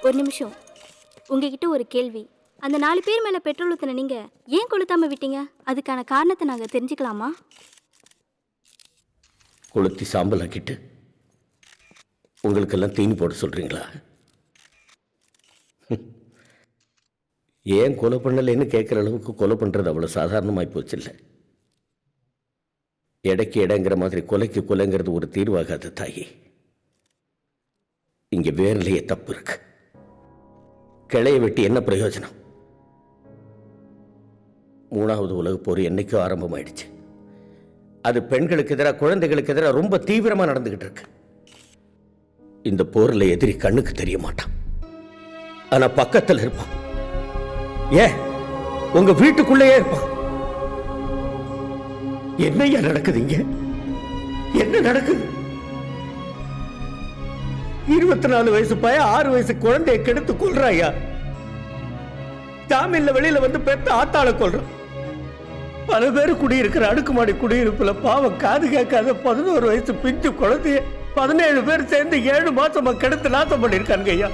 ஒரு நிமிஷம். உங்ககிட்ட ஒரு கேள்வி. அந்த 4 பேர் மேல பெட்ரோல் ஊத்துன நீங்க ஏன் கொளுத்தாம விட்டீங்க? அதுக்கான காரணத்தை நாங்க தெரிஞ்சுக்கலாமா? கொளுத்தி சாம்பல் ஆக்கிட்டு உங்களுக்கெல்லாம் தீனி போட சொல்றீங்களா? ஏன் கொலை பண்ணலைன்னு கேட்குற அளவுக்கு கொலை பண்ணுறது அவ்வளோ சாதாரணமாகி போச்சு. இல்லை, எடைக்கு எடைங்கிற மாதிரி கொலைக்கு கொலைங்கிறது ஒரு தீர்வாகாது தாயி. இங்கே வேர்லையே தப்பு இருக்கு. கிளைய வெட்டி என்ன பிரயோஜனம்? 3வது உலகப் போர் என்னைக்கோ ஆரம்பமாயிடுச்சு. அது பெண்களுக்கு எதிராக, குழந்தைகளுக்கு எதிராக ரொம்ப தீவிரமா நடந்துகிட்டு இருக்கு. இந்த போர்ல எதிரி கண்ணுக்கு தெரிய மாட்டான், ஆனா பக்கத்தில் இருப்பான். ஏன் உங்க வீட்டுக்குள்ளேயே இருப்பான். என்னையா நடக்குது இங்க? என்ன நடக்குது? 24 வயசு பையன் 6 வயசு குழந்தைய கெடுத்து கொள்றாயா. ஜாமீன்ல வெளியில வந்து பெத்த ஆத்தாள கொள்றான். பல பேர் குடியிருக்கிற அடுக்குமாடி குடியிருப்புல பாவம் காது கேட்காத 11 வயசு பிஞ்சு குழந்தைய 17 பேர் சேர்ந்து 7 மாசமா கெடுத்து நாசம் பண்ணிருக்காங்க ஐயா.